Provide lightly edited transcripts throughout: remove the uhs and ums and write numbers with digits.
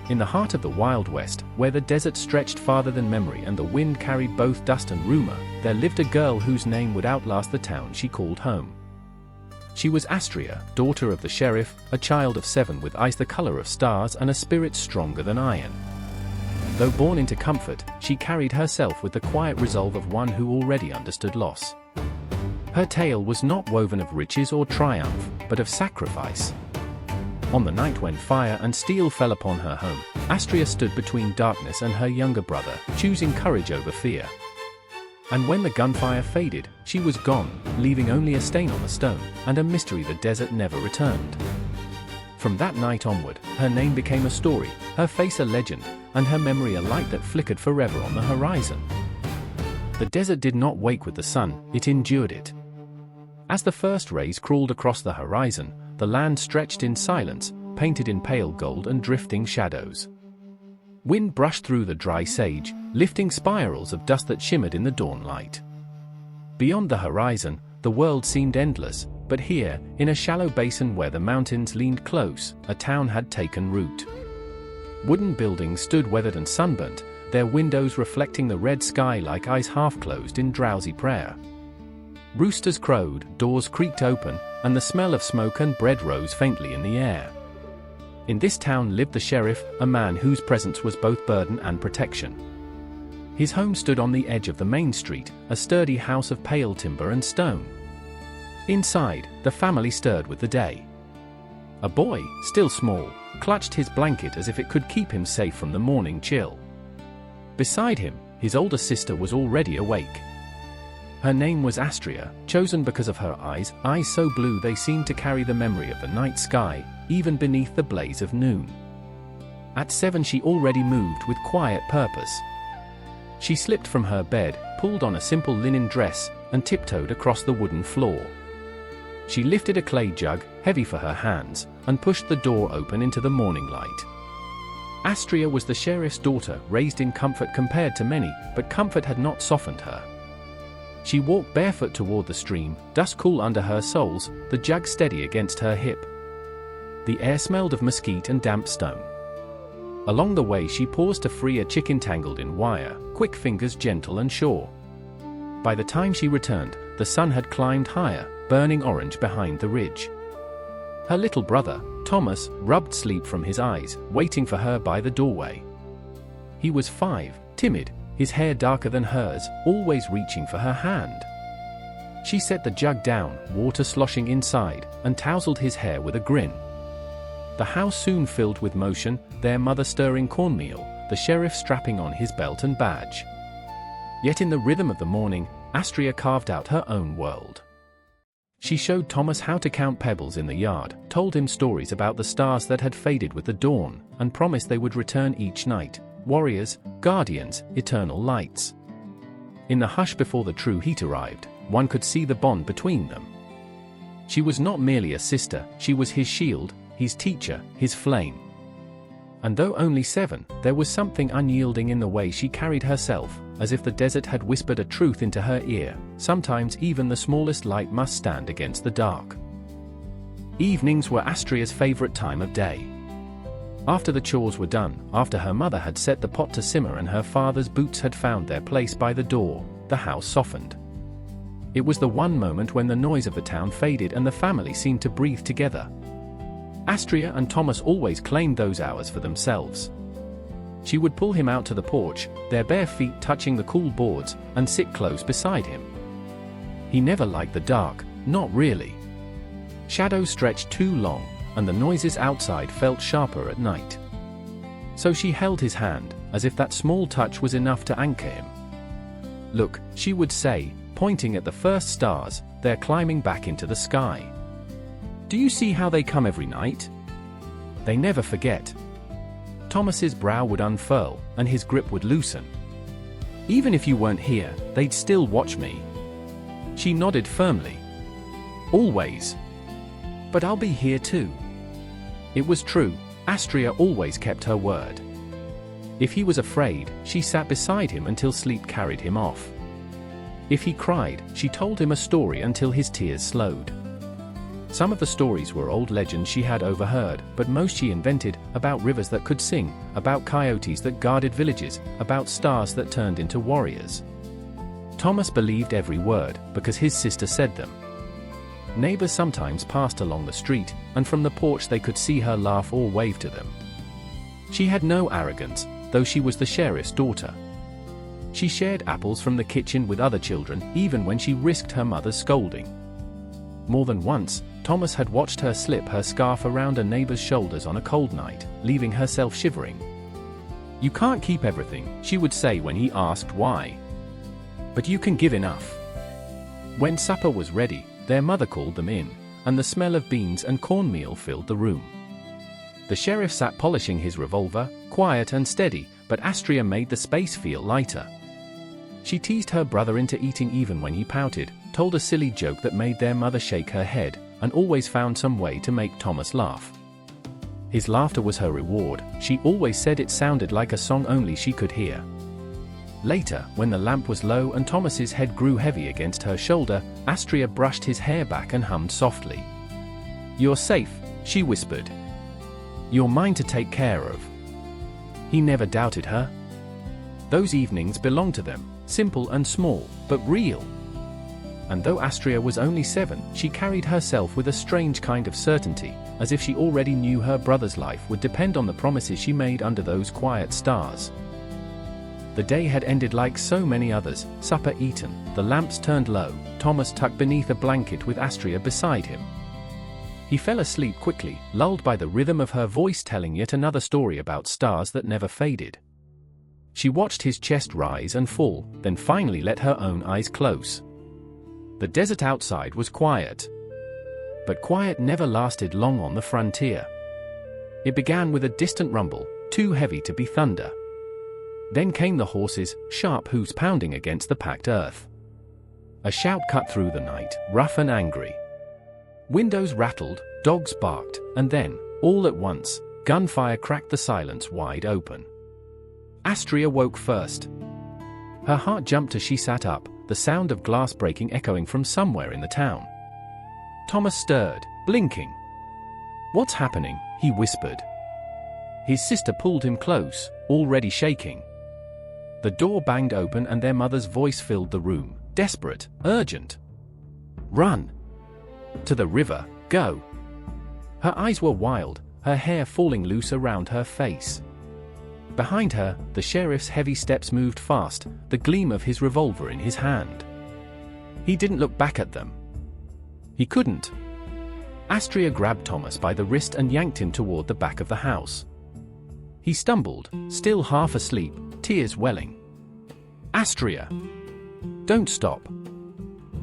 In the heart of the Wild West, where the desert stretched farther than memory and the wind carried both dust and rumor, there lived a girl whose name would outlast the town she called home. She was Astria, daughter of the sheriff, a child of 7 with eyes the color of stars and a spirit stronger than iron. Though born into comfort, she carried herself with the quiet resolve of one who already understood loss. Her tale was not woven of riches or triumph, but of sacrifice. On the night when fire and steel fell upon her home, Astria stood between darkness and her younger brother, choosing courage over fear. And when the gunfire faded, she was gone, leaving only a stain on the stone, and a mystery the desert never returned. From that night onward, her name became a story, her face a legend, and her memory a light that flickered forever on the horizon. The desert did not wake with the sun, it endured it. As the first rays crawled across the horizon, the land stretched in silence, painted in pale gold and drifting shadows. Wind brushed through the dry sage, lifting spirals of dust that shimmered in the dawn light. Beyond the horizon, the world seemed endless, but here, in a shallow basin where the mountains leaned close, a town had taken root. Wooden buildings stood weathered and sunburnt, their windows reflecting the red sky like eyes half-closed in drowsy prayer. Roosters crowed, doors creaked open, and the smell of smoke and bread rose faintly in the air. In this town lived the sheriff, a man whose presence was both burden and protection. His home stood on the edge of the main street, a sturdy house of pale timber and stone. Inside, the family stirred with the day. A boy, still small, clutched his blanket as if it could keep him safe from the morning chill. Beside him, his older sister was already awake. Her name was Astria, chosen because of her eyes so blue they seemed to carry the memory of the night sky, even beneath the blaze of noon. At 7 she already moved with quiet purpose. She slipped from her bed, pulled on a simple linen dress, and tiptoed across the wooden floor. She lifted a clay jug, heavy for her hands, and pushed the door open into the morning light. Astria was the sheriff's daughter, raised in comfort compared to many, but comfort had not softened her. She walked barefoot toward the stream, dust cool under her soles, the jug steady against her hip. The air smelled of mesquite and damp stone. Along the way she paused to free a chicken tangled in wire, quick fingers gentle and sure. By the time she returned, the sun had climbed higher, burning orange behind the ridge. Her little brother, Thomas, rubbed sleep from his eyes, waiting for her by the doorway. He was 5, timid, his hair darker than hers, always reaching for her hand. She set the jug down, water sloshing inside, and tousled his hair with a grin. The house soon filled with motion, their mother stirring cornmeal, the sheriff strapping on his belt and badge. Yet in the rhythm of the morning, Astria carved out her own world. She showed Thomas how to count pebbles in the yard, told him stories about the stars that had faded with the dawn, and promised they would return each night. Warriors, guardians, eternal lights. In the hush before the true heat arrived, one could see the bond between them. She was not merely a sister, she was his shield, his teacher, his flame. And though only 7, there was something unyielding in the way she carried herself, as if the desert had whispered a truth into her ear. Sometimes even the smallest light must stand against the dark. Evenings were Astria's favorite time of day. After the chores were done, after her mother had set the pot to simmer and her father's boots had found their place by the door, the house softened. It was the one moment when the noise of the town faded and the family seemed to breathe together. Astria and Thomas always claimed those hours for themselves. She would pull him out to the porch, their bare feet touching the cool boards, and sit close beside him. He never liked the dark, not really. Shadows stretched too long, and the noises outside felt sharper at night. So she held his hand, as if that small touch was enough to anchor him. "Look," she would say, pointing at the first stars, "they're climbing back into the sky. Do you see how they come every night? They never forget." Thomas's brow would unfurl, and his grip would loosen. "Even if you weren't here, they'd still watch me." She nodded firmly. "Always. But I'll be here too." It was true, Astria always kept her word. If he was afraid, she sat beside him until sleep carried him off. If he cried, she told him a story until his tears slowed. Some of the stories were old legends she had overheard, but most she invented, about rivers that could sing, about coyotes that guarded villages, about stars that turned into warriors. Thomas believed every word, because his sister said them. Neighbors sometimes passed along the street, and from the porch they could see her laugh or wave to them. She had no arrogance, though she was the sheriff's daughter. She shared apples from the kitchen with other children, even when she risked her mother's scolding. More than once, Thomas had watched her slip her scarf around a neighbor's shoulders on a cold night, leaving herself shivering. "You can't keep everything," she would say when he asked why. "But you can give enough." When supper was ready, their mother called them in, and the smell of beans and cornmeal filled the room. The sheriff sat polishing his revolver, quiet and steady, but Astria made the space feel lighter. She teased her brother into eating even when he pouted, told a silly joke that made their mother shake her head, and always found some way to make Thomas laugh. His laughter was her reward. She always said it sounded like a song only she could hear. Later, when the lamp was low and Thomas's head grew heavy against her shoulder, Astria brushed his hair back and hummed softly. "You're safe," she whispered. "You're mine to take care of." He never doubted her. Those evenings belonged to them, simple and small, but real. And though Astria was only 7, she carried herself with a strange kind of certainty, as if she already knew her brother's life would depend on the promises she made under those quiet stars. The day had ended like so many others, supper eaten, the lamps turned low, Thomas tucked beneath a blanket with Astria beside him. He fell asleep quickly, lulled by the rhythm of her voice telling yet another story about stars that never faded. She watched his chest rise and fall, then finally let her own eyes close. The desert outside was quiet. But quiet never lasted long on the frontier. It began with a distant rumble, too heavy to be thunder. Then came the horses, sharp hooves pounding against the packed earth. A shout cut through the night, rough and angry. Windows rattled, dogs barked, and then, all at once, gunfire cracked the silence wide open. Astria woke first. Her heart jumped as she sat up, the sound of glass breaking echoing from somewhere in the town. Thomas stirred, blinking. "What's happening?" he whispered. His sister pulled him close, already shaking. The door banged open and their mother's voice filled the room, desperate, urgent. "Run! To the river, go!" Her eyes were wild, her hair falling loose around her face. Behind her, the sheriff's heavy steps moved fast, the gleam of his revolver in his hand. He didn't look back at them. He couldn't. Astria grabbed Thomas by the wrist and yanked him toward the back of the house. He stumbled, still half asleep, tears welling. "Astria! Don't stop.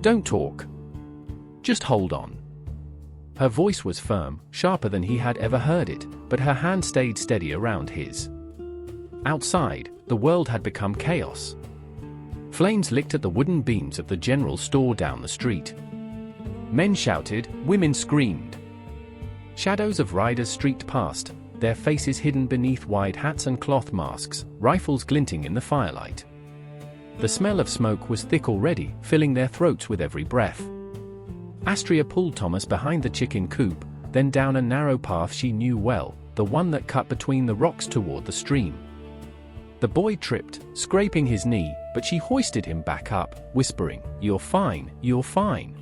Don't talk. Just hold on." Her voice was firm, sharper than he had ever heard it, but her hand stayed steady around his. Outside, the world had become chaos. Flames licked at the wooden beams of the general store down the street. Men shouted, women screamed. Shadows of riders streaked past, their faces hidden beneath wide hats and cloth masks, rifles glinting in the firelight. The smell of smoke was thick already, filling their throats with every breath. Astria pulled Thomas behind the chicken coop, then down a narrow path she knew well, the one that cut between the rocks toward the stream. The boy tripped, scraping his knee, but she hoisted him back up, whispering, "You're fine, you're fine.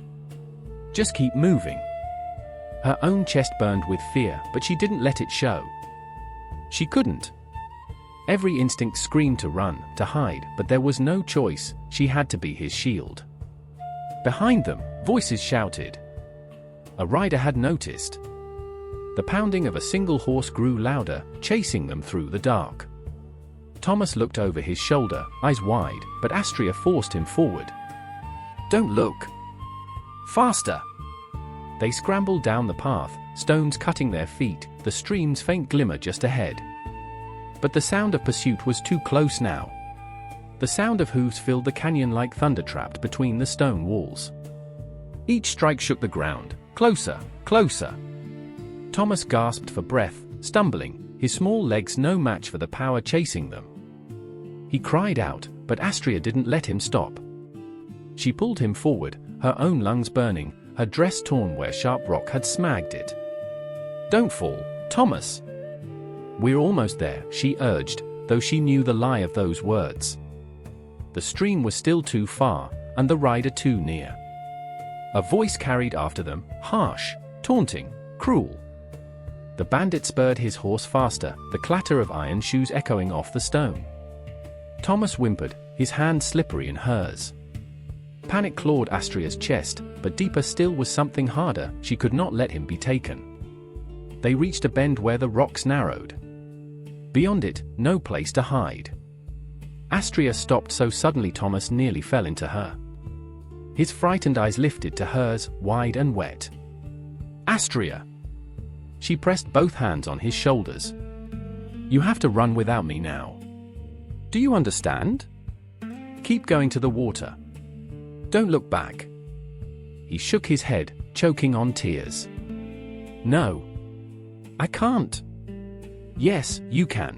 Just keep moving." Her own chest burned with fear, but she didn't let it show. She couldn't. Every instinct screamed to run, to hide, but there was no choice, she had to be his shield. Behind them, voices shouted. A rider had noticed. The pounding of a single horse grew louder, chasing them through the dark. Thomas looked over his shoulder, eyes wide, but Astria forced him forward. "Don't look. Faster!" They scrambled down the path, stones cutting their feet, the stream's faint glimmer just ahead. But the sound of pursuit was too close now. The sound of hooves filled the canyon like thunder trapped between the stone walls. Each strike shook the ground. Closer, closer. Thomas gasped for breath, stumbling, his small legs no match for the power chasing them. He cried out, but Astria didn't let him stop. She pulled him forward, her own lungs burning, her dress torn where sharp rock had smagged it. "Don't fall, Thomas." "We're almost there," she urged, though she knew the lie of those words. The stream was still too far, and the rider too near. A voice carried after them, harsh, taunting, cruel. The bandit spurred his horse faster, the clatter of iron shoes echoing off the stone. Thomas whimpered, his hand slippery in hers. Panic clawed Astria's chest, but deeper still was something harder. She could not let him be taken. They reached a bend where the rocks narrowed. Beyond it, no place to hide. Astria stopped so suddenly Thomas nearly fell into her. His frightened eyes lifted to hers, wide and wet. "Astria!" She pressed both hands on his shoulders. "You have to run without me now. Do you understand? Keep going to the water. Don't look back." He shook his head, choking on tears. "No. I can't." "Yes, you can."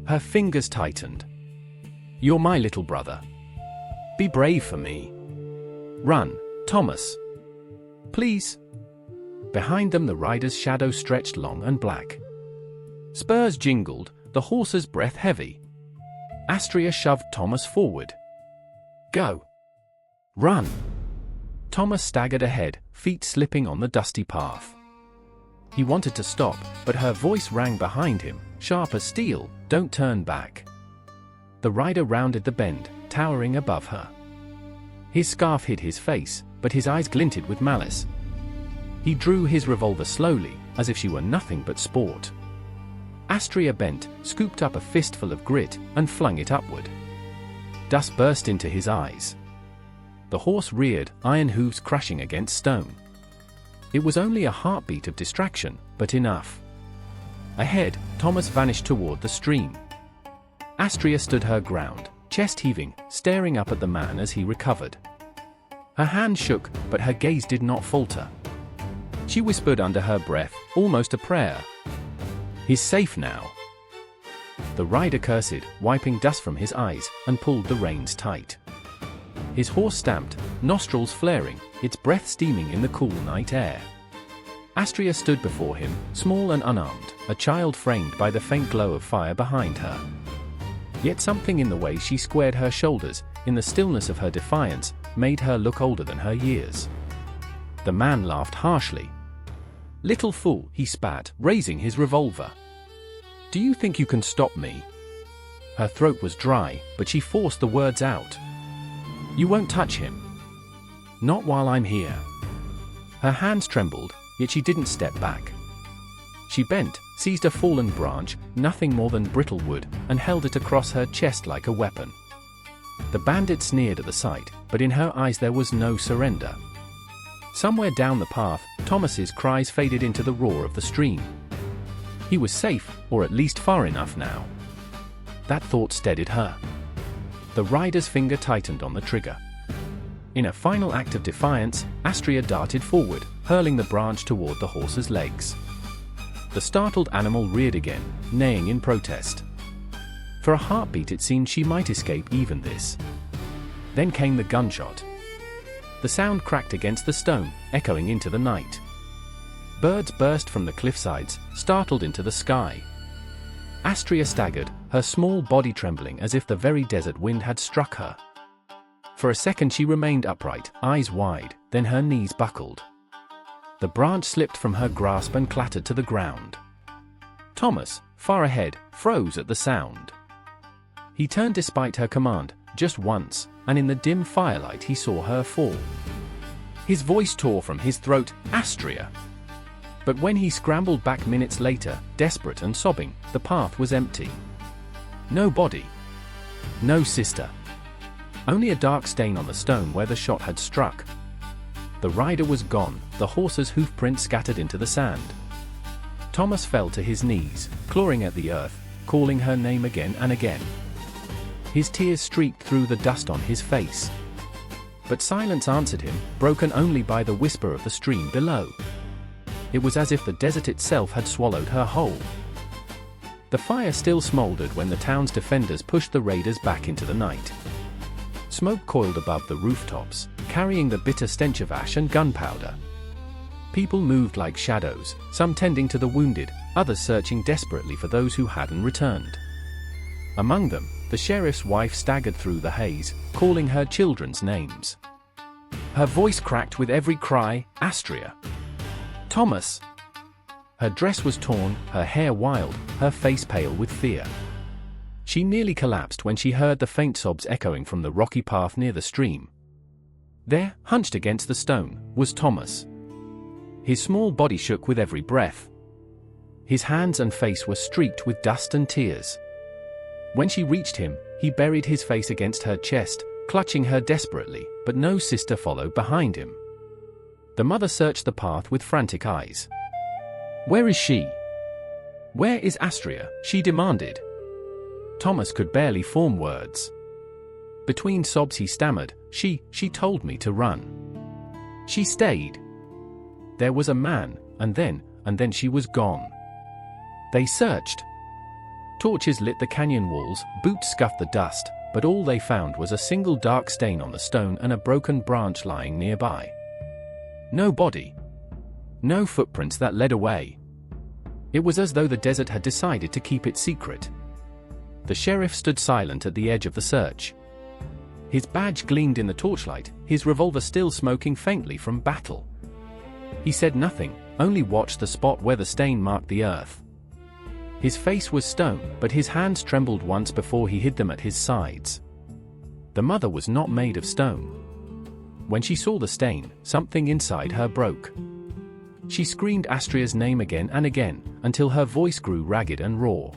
Her fingers tightened. "You're my little brother. Be brave for me. Run, Thomas. Please." Behind them the rider's shadow stretched long and black. Spurs jingled, the horse's breath heavy. Astria shoved Thomas forward. "Go. Run." Thomas staggered ahead, feet slipping on the dusty path. He wanted to stop, but her voice rang behind him, sharp as steel, "Don't turn back." The rider rounded the bend, towering above her. His scarf hid his face, but his eyes glinted with malice. He drew his revolver slowly, as if she were nothing but sport. Astria bent, scooped up a fistful of grit, and flung it upward. Dust burst into his eyes. The horse reared, iron hooves crashing against stone. It was only a heartbeat of distraction, but enough. Ahead, Thomas vanished toward the stream. Astria stood her ground, chest heaving, staring up at the man as he recovered. Her hand shook, but her gaze did not falter. She whispered under her breath, almost a prayer. "He's safe now." The rider cursed, wiping dust from his eyes, and pulled the reins tight. His horse stamped, nostrils flaring, its breath steaming in the cool night air. Astria stood before him, small and unarmed, a child framed by the faint glow of fire behind her. Yet something in the way she squared her shoulders, in the stillness of her defiance, made her look older than her years. The man laughed harshly. "Little fool," he spat, raising his revolver. "Do you think you can stop me?" Her throat was dry, but she forced the words out. "You won't touch him. Not while I'm here." Her hands trembled, yet she didn't step back. She bent, seized a fallen branch, nothing more than brittle wood, and held it across her chest like a weapon. The bandit sneered at the sight, but in her eyes there was no surrender. Somewhere down the path, Thomas's cries faded into the roar of the stream. He was safe, or at least far enough now. That thought steadied her. The rider's finger tightened on the trigger. In a final act of defiance, Astria darted forward, hurling the branch toward the horse's legs. The startled animal reared again, neighing in protest. For a heartbeat it seemed she might escape even this. Then came the gunshot. The sound cracked against the stone, echoing into the night. Birds burst from the cliffsides, startled into the sky. Astria staggered, her small body trembling as if the very desert wind had struck her. For a second she remained upright, eyes wide, then her knees buckled. The branch slipped from her grasp and clattered to the ground. Thomas, far ahead, froze at the sound. He turned despite her command, just once, and in the dim firelight he saw her fall. His voice tore from his throat, "Astria!" But when he scrambled back minutes later, desperate and sobbing, the path was empty. No body. No sister. Only a dark stain on the stone where the shot had struck. The rider was gone, the horse's hoofprints scattered into the sand. Thomas fell to his knees, clawing at the earth, calling her name again and again. His tears streaked through the dust on his face. But silence answered him, broken only by the whisper of the stream below. It was as if the desert itself had swallowed her whole. The fire still smoldered when the town's defenders pushed the raiders back into the night. Smoke coiled above the rooftops, carrying the bitter stench of ash and gunpowder. People moved like shadows, some tending to the wounded, others searching desperately for those who hadn't returned. Among them, the sheriff's wife staggered through the haze, calling her children's names. Her voice cracked with every cry, "Astria! Thomas!" Her dress was torn, her hair wild, her face pale with fear. She nearly collapsed when she heard the faint sobs echoing from the rocky path near the stream. There, hunched against the stone, was Thomas. His small body shook with every breath. His hands and face were streaked with dust and tears. When she reached him, he buried his face against her chest, clutching her desperately, but no sister followed behind him. The mother searched the path with frantic eyes. "Where is she? Where is Astria?" she demanded. Thomas could barely form words. Between sobs he stammered, She told me to run. She stayed. There was a man, and then she was gone." They searched. Torches lit the canyon walls, boots scuffed the dust, but all they found was a single dark stain on the stone and a broken branch lying nearby. No body. No footprints that led away. It was as though the desert had decided to keep it secret. The sheriff stood silent at the edge of the search. His badge gleamed in the torchlight, his revolver still smoking faintly from battle. He said nothing, only watched the spot where the stain marked the earth. His face was stone, but his hands trembled once before he hid them at his sides. The mother was not made of stone. When she saw the stain, something inside her broke. She screamed Astria's name again and again, until her voice grew ragged and raw.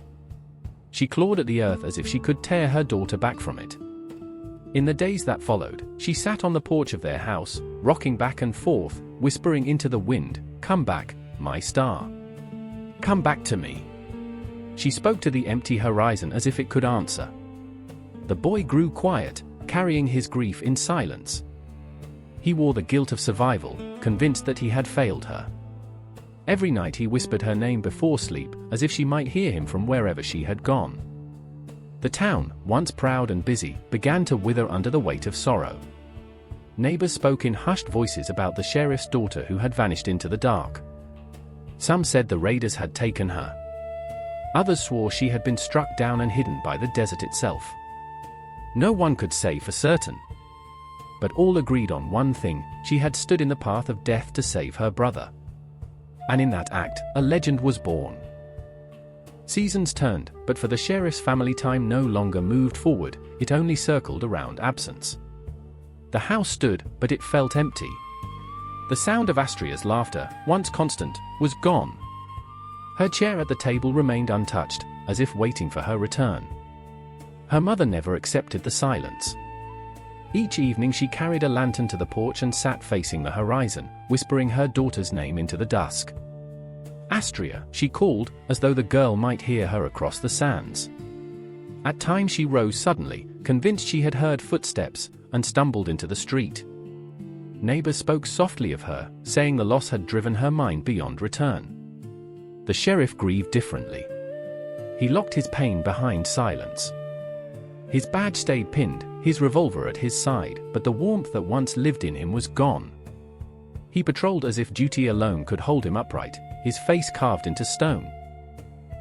She clawed at the earth as if she could tear her daughter back from it. In the days that followed, she sat on the porch of their house, rocking back and forth, whispering into the wind, "Come back, my star. Come back to me." She spoke to the empty horizon as if it could answer. The boy grew quiet, carrying his grief in silence. He wore the guilt of survival, convinced that he had failed her. Every night he whispered her name before sleep, as if she might hear him from wherever she had gone. The town, once proud and busy, began to wither under the weight of sorrow. Neighbors spoke in hushed voices about the sheriff's daughter who had vanished into the dark. Some said the raiders had taken her. Others swore she had been struck down and hidden by the desert itself. No one could say for certain. But all agreed on one thing: she had stood in the path of death to save her brother. And in that act, a legend was born. Seasons turned, but for the sheriff's family time no longer moved forward, it only circled around absence. The house stood, but it felt empty. The sound of Astria's laughter, once constant, was gone. Her chair at the table remained untouched, as if waiting for her return. Her mother never accepted the silence. Each evening she carried a lantern to the porch and sat facing the horizon, whispering her daughter's name into the dusk. "Astria," she called, as though the girl might hear her across the sands. At times she rose suddenly, convinced she had heard footsteps, and stumbled into the street. Neighbors spoke softly of her, saying the loss had driven her mind beyond return. The sheriff grieved differently. He locked his pain behind silence. His badge stayed pinned, his revolver at his side, but the warmth that once lived in him was gone. He patrolled as if duty alone could hold him upright, his face carved into stone.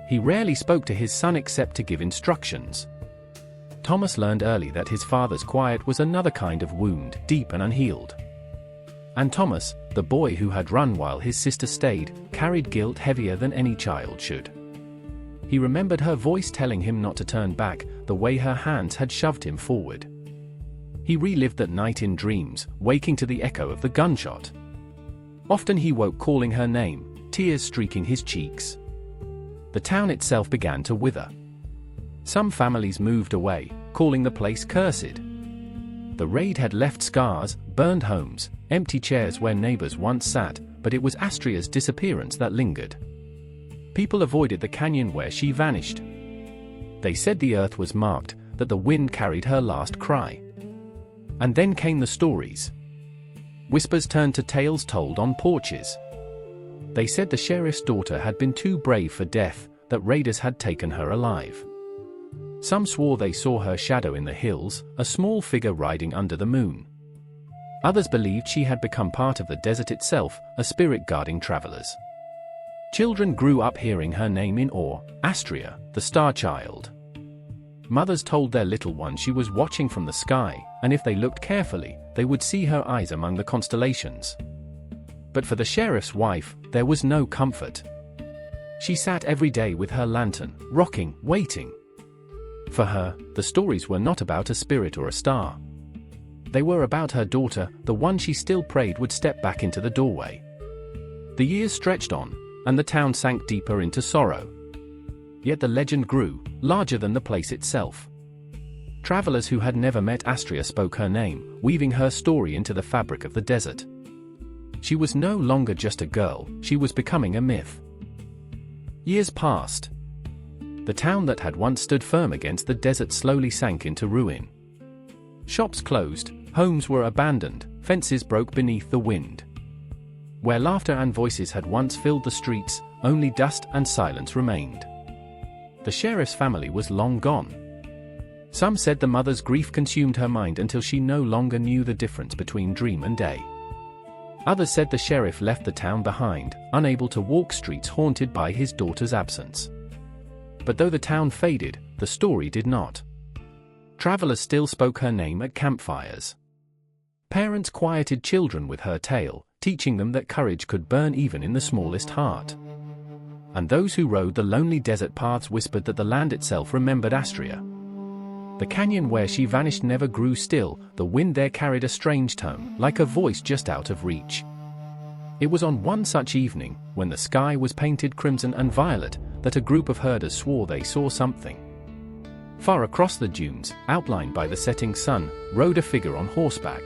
He rarely spoke to his son except to give instructions. Thomas learned early that his father's quiet was another kind of wound, deep and unhealed. And Thomas, the boy who had run while his sister stayed, carried guilt heavier than any child should. He remembered her voice telling him not to turn back, the way her hands had shoved him forward. He relived that night in dreams, waking to the echo of the gunshot. Often he woke calling her name, tears streaking his cheeks. The town itself began to wither. Some families moved away, calling the place cursed. The raid had left scars, burned homes, empty chairs where neighbors once sat, but it was Astria's disappearance that lingered. People avoided the canyon where she vanished. They said the earth was marked, that the wind carried her last cry. And then came the stories. Whispers turned to tales told on porches. They said the sheriff's daughter had been too brave for death, that raiders had taken her alive. Some swore they saw her shadow in the hills, a small figure riding under the moon. Others believed she had become part of the desert itself, a spirit guarding travelers. Children grew up hearing her name in awe, Astria, the Star Child. Mothers told their little ones she was watching from the sky, and if they looked carefully, they would see her eyes among the constellations. But for the sheriff's wife, there was no comfort. She sat every day with her lantern, rocking, waiting. For her, the stories were not about a spirit or a star. They were about her daughter, the one she still prayed would step back into the doorway. The years stretched on, and the town sank deeper into sorrow. Yet the legend grew, larger than the place itself. Travelers who had never met Astria spoke her name, weaving her story into the fabric of the desert. She was no longer just a girl, she was becoming a myth. Years passed. The town that had once stood firm against the desert slowly sank into ruin. Shops closed, homes were abandoned, fences broke beneath the wind. Where laughter and voices had once filled the streets, only dust and silence remained. The sheriff's family was long gone. Some said the mother's grief consumed her mind until she no longer knew the difference between dream and day. Others said the sheriff left the town behind, unable to walk streets haunted by his daughter's absence. But though the town faded, the story did not. Travelers still spoke her name at campfires. Parents quieted children with her tale, teaching them that courage could burn even in the smallest heart. And those who rode the lonely desert paths whispered that the land itself remembered Astria. The canyon where she vanished never grew still, the wind there carried a strange tone, like a voice just out of reach. It was on one such evening, when the sky was painted crimson and violet, that a group of herders swore they saw something. Far across the dunes, outlined by the setting sun, rode a figure on horseback.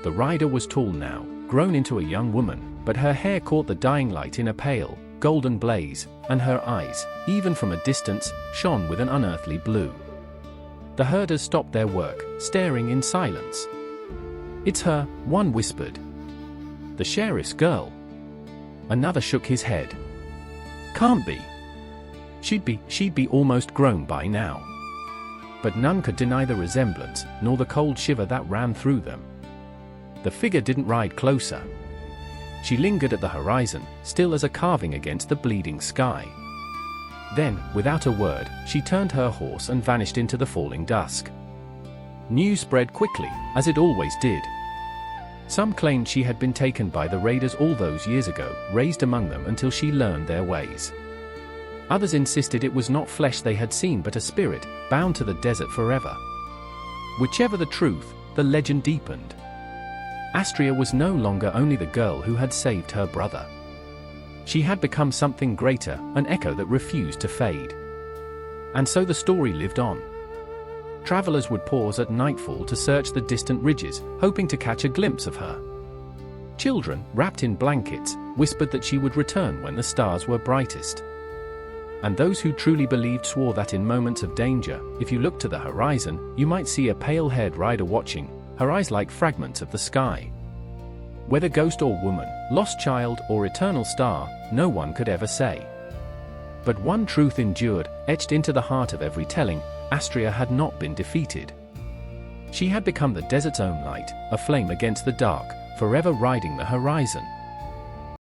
The rider was tall now, grown into a young woman, but her hair caught the dying light in a pale, golden blaze, and her eyes, even from a distance, shone with an unearthly blue. The herders stopped their work, staring in silence. "It's her," one whispered. "The sheriff's girl." Another shook his head. "Can't be. She'd be almost grown by now." But none could deny the resemblance, nor the cold shiver that ran through them. The figure didn't ride closer. She lingered at the horizon, still as a carving against the bleeding sky. Then, without a word, she turned her horse and vanished into the falling dusk. News spread quickly, as it always did. Some claimed she had been taken by the raiders all those years ago, raised among them until she learned their ways. Others insisted it was not flesh they had seen but a spirit, bound to the desert forever. Whichever the truth, the legend deepened. Astria was no longer only the girl who had saved her brother. She had become something greater, an echo that refused to fade. And so the story lived on. Travelers would pause at nightfall to search the distant ridges, hoping to catch a glimpse of her. Children, wrapped in blankets, whispered that she would return when the stars were brightest. And those who truly believed swore that in moments of danger, if you looked to the horizon, you might see a pale-haired rider watching, her eyes like fragments of the sky. Whether ghost or woman, lost child or eternal star, no one could ever say. But one truth endured, etched into the heart of every telling: Astria had not been defeated. She had become the desert's own light, a flame against the dark, forever riding the horizon.